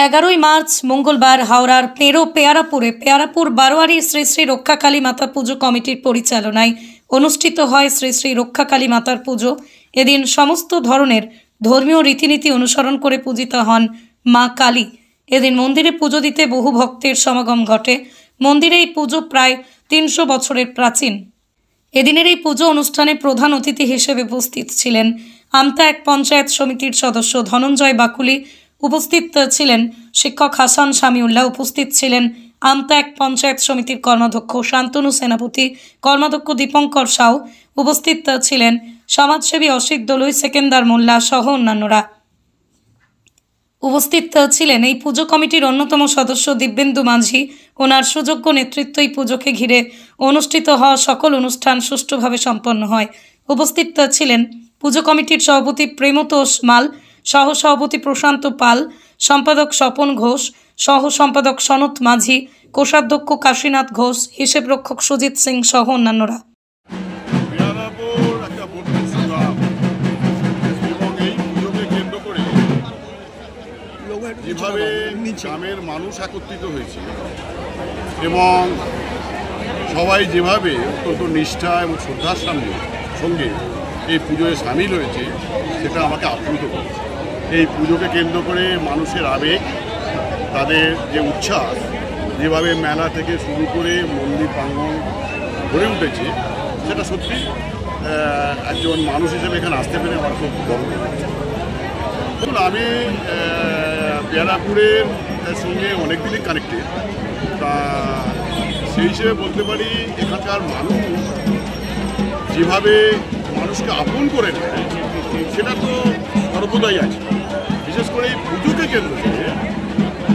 11ই March মঙ্গলবার হাওড়ার পেয়ারাপুর বারোয়ারি শ্রী শ্রী রক্ষাকালী মাতা পুজো কমিটির পরিচালনায় অনুষ্ঠিত হয় শ্রী শ্রী রক্ষাকালী মাতার পুজো। এদিন সমস্ত ধরনের ধর্মীয় রীতিনীতি অনুসরণ করে পূজিত হন মা কালী। এদিন মন্দিরে পুজো দিতে বহু ভক্তের সমাগম ঘটে। মন্দিরে এই পুজো প্রায় 300 বছরের প্রাচীন। এদিনের এই পুজো অনুষ্ঠানে প্রধান অতিথি হিসেবে উপস্থিত ছিলেন আমতা এক পঞ্চায়েত সমিতির সদস্য ধনঞ্জয় বাকুলি, উপস্থিত ছিলেন শিক্ষক হাসান শামিউল্লাহ, উপস্থিত ছিলেন আমতা এক পঞ্চায়েত সমিতির কর্মাধ্যক্ষ শান্তনু সেনাপতি, কর্মাধ্যক্ষ দীপঙ্কর সাউ, উপস্থিত ছিলেন সমাজসেবী অসিত দলুই, সেকেন্দার মোল্লা সহ অন্যান্যরা। উপস্থিত ছিলেন এই পুজো কমিটির অন্যতম সদস্য দিব্যেন্দু মাঝি। ওনার সুযোগ্য নেতৃত্ব এই পুজোকে ঘিরে অনুষ্ঠিত হওয়া সকল অনুষ্ঠান সুষ্ঠুভাবে সম্পন্ন হয়। উপস্থিত ছিলেন পুজো কমিটির সভাপতি প্রেমতোষ মাল, সহ সভাপতি প্রশান্ত পাল, সম্পাদক স্বপন ঘোষ, সহ সম্পাদক সনত মাঝি, কোষাধ্যক্ষ কাশীনাথ ঘোষ, হিসেব রক্ষক সুজিত সিং সহ অন্যান্যরা। যেভাবে গ্রামের মানুষ একত্রিত হয়েছে এবং সবাই যেভাবে অত্যন্ত নিষ্ঠা এবং শ্রদ্ধার সঙ্গে এই পুজোয় সামিল হয়েছে সেটা আমাকে আপ্লুত করে। এই পুজোকে কেন্দ্র করে মানুষের আবেগ, তাদের যে উচ্ছ্বাস, যেভাবে মেলা থেকে শুরু করে মন্দির প্রাঙ্গণ গড়ে উঠেছে, সেটা সত্যি একজন মানুষ হিসেবে এখানে আসতে পেরে আমার খুব গর্ব লাগছে। দেখুন, আমি পেয়ারাপুরের সঙ্গে অনেকদিনই কানেক্টেড, তা সেই হিসেবে বলতে পারি এখানকার মানুষ যেভাবে মানুষকে আপন করে নেয় সেটা তো সর্বদাই আছে। বিশেষ করে এই পুজোকে কেন্দ্র করে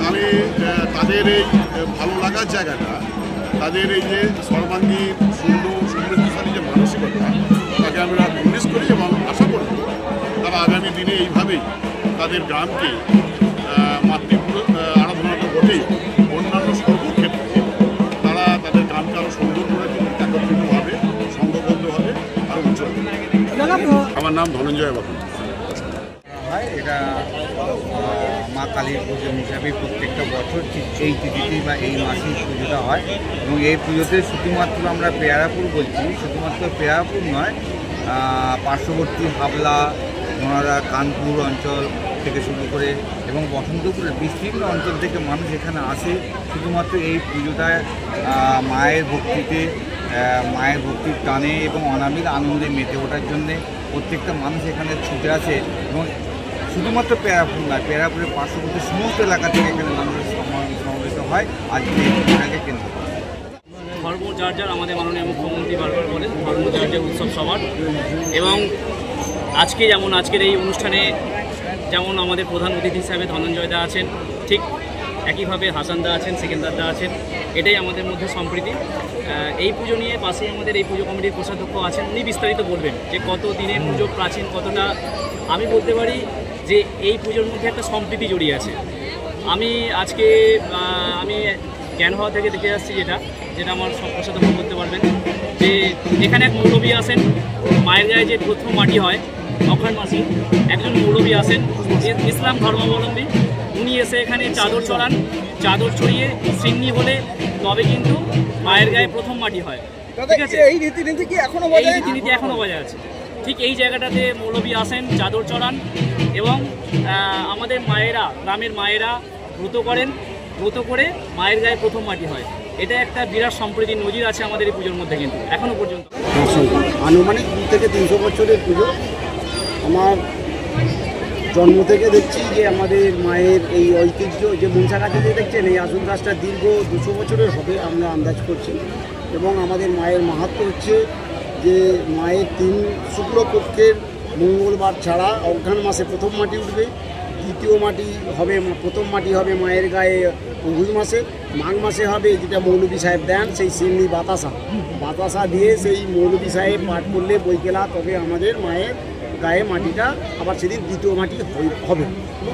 আমি তাদের এই ভালো লাগার জায়গাটা, তাদের এই যে সর্বাঙ্গীন সমৃদ্ধশালী যে মানসিকতা, তাকে আমরা উল্লেখ করি এবং আশা করি তারা আগামী দিনে এইভাবেই তাদের গ্রামকে আরাধনা তো বটেই, অন্যান্য সর্বক্ষেত্রে তারা তাদের গ্রামকে আরও সুন্দর করে একত্রিতভাবে সংঘবদ্ধভাবে আরও উজ্জ্বল। আমার নাম ধনঞ্জয় বাবু। এটা মা কালীর পুজো হিসাবে প্রত্যেকটা বছর ঠিক এই তিথিতেই বা এই মাসেই পুজোটা হয় এবং এই পুজোতে শুধুমাত্র আমরা পেয়ারাপুর বলছি, শুধুমাত্র পেয়ারাপুর নয়, পার্শ্ববর্তী হাবলা, ধনারা, কানপুর অঞ্চল থেকে শুরু করে এবং বসন্তপুরের বিস্তীর্ণ অঞ্চল থেকে মানুষ এখানে আসে শুধুমাত্র এই পুজোটায় মায়ের ভক্তির টানে এবং অনাবিল আনন্দে মেতে ওঠার জন্যে প্রত্যেকটা মানুষ এখানে ছুটে আসে এবং শুধুমাত্র পেয়ারাপুর নয়, পেয়ারাপুরের পার্শ্ববর্তী সমস্ত এলাকা থেকে এখানে মানুষের সমাবেশ হয় আজকে এই পুজোটাকে কেন্দ্র করে। ধর্ম যার যার, আমাদের মাননীয় মুখ্যমন্ত্রী বারবার বলেন ধর্ম যার যার, উৎসব সবার। এবং আজকের এই অনুষ্ঠানে যেমন আমাদের প্রধান অতিথি হিসাবে ধনঞ্জয় দা আছেন, ঠিক একইভাবে হাসান দা আছেন, সেকেন্দার দা আছেন। এটাই আমাদের মধ্যে সম্প্রীতি। এই পুজো নিয়ে পাশে আমাদের এই পুজো কমিটির কোষাধ্যক্ষ আছেন, উনি বিস্তারিত বলবেন যে কত দিনের পুজো, প্রাচীন কতটা। আমি বলতে পারি যে এই পুজোর মধ্যে একটা সম্প্রীতি জড়িয়ে আছে। আমি জ্ঞান হওয়া থেকে দেখে আসছি যেটা আমার সব কোষাধ্যক্ষ বলতে পারবেন, যে এখানে এক মৌলবী আসেন, মায়ের গায়ে যে প্রথম মাটি হয় অক্ষয় মাসি, একজন মৌলবী আসেন ইসলাম ধর্মাবলম্বী। উনি এসে এখানে চাদর চড়ান, চাদর চড়িয়ে সিন্নি হলে তবে কিন্তু মায়ের গায়ে প্রথম মাটি হয়। ঠিক আছে, এই রীতিনীতি এখনো বজায় আছে। ঠিক এই জায়গাটাতে মৌলবী আসেন, চাদর চড়ান এবং আমাদের মায়েরা, গ্রামের মায়েরা ব্রত করেন, ব্রত করে মায়ের গায়ে প্রথম মাটি হয়। এটা একটা বিরাট সম্প্রীতির নজির আছে আমাদের এই পুজোর মধ্যে কিন্তু এখনো পর্যন্ত। আনুমানিক 2 থেকে 300 বছরের পুজো। আমার জন্ম থেকে দেখছি যে আমাদের মায়ের এই ঐতিহ্য, যে মনসা গাছে যে দেখছেন এই আসন গাছটা দীর্ঘ 200 বছরের হবে আমরা আন্দাজ করছি। এবং আমাদের মায়ের মাহাত্ম্য হচ্ছে যে মায়ের 3 শুক্লপক্ষের মঙ্গলবার ছাড়া অঘ্রাণ মাসে প্রথম মাটি উঠবে, দ্বিতীয় মাটি হবে, প্রথম মাটি হবে মায়ের গায়ে পৌষ মাসে, মাঘ মাসে হবে যেটা মৌলবী সাহেব দেন সেই সিন্নি বাতাসা দিয়ে সেই মৌলবী সাহেব পাঠ করলে বইকেলা, তবে আমাদের মায়ের গায়ে মাটিটা আবার সেদিন দ্বিতীয় মাটি হবে,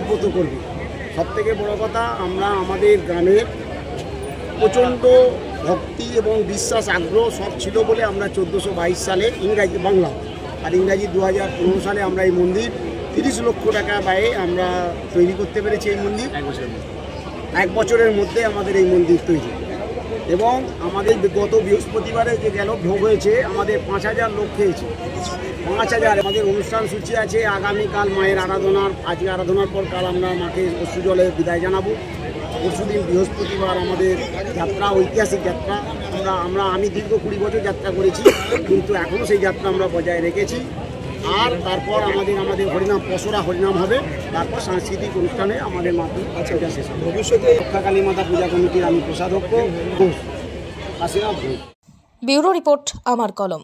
ব্রত করবে। সবথেকে বড় কথা, আমরা আমাদের গ্রামের প্রচণ্ড ভক্তি এবং বিশ্বাস, আগ্রহ সব ছিল বলে আমরা 1422 সালে ইংরাজি বাংলা আর ইংরাজি 2015 সালে আমরা এই মন্দির 30 লক্ষ টাকা ব্যয়ে আমরা তৈরি করতে পেরেছি এই মন্দির। 1 বছরের মধ্যে আমাদের এই মন্দির তৈরি, এবং আমাদের গত বৃহস্পতিবারে যে গেল ভোগ হয়েছে, আমাদের 5000 লোক খেয়েছে। 5000। আমাদের অনুষ্ঠান সূচি আছে আগামীকাল মায়ের আরাধনার, আজকে আরাধনার পর কাল আমরা মাকে অশ্রু জলে বিদায় জানাবো। পরশুদিন বৃহস্পতিবার আমাদের যাত্রা, ঐতিহাসিক যাত্রা। আমি দীর্ঘ 20 বছর যাত্রা করেছি, কিন্তু এখনও সেই যাত্রা আমরা বজায় রেখেছি। আর তারপর আমাদের হরিনাম, পশরা হরিনাম হবে, তারপর সাংস্কৃতিক অনুষ্ঠানে আমাদের মাধ্যমে এটা শেষ হবে। ভবিষ্যতে রক্ষাকালী মাতা পূজা কমিটির আমি কোষাধ্যক্ষ ঘোষ, কাশীনাথ ঘোষ। ব্যুরো রিপোর্ট, আমার কলম।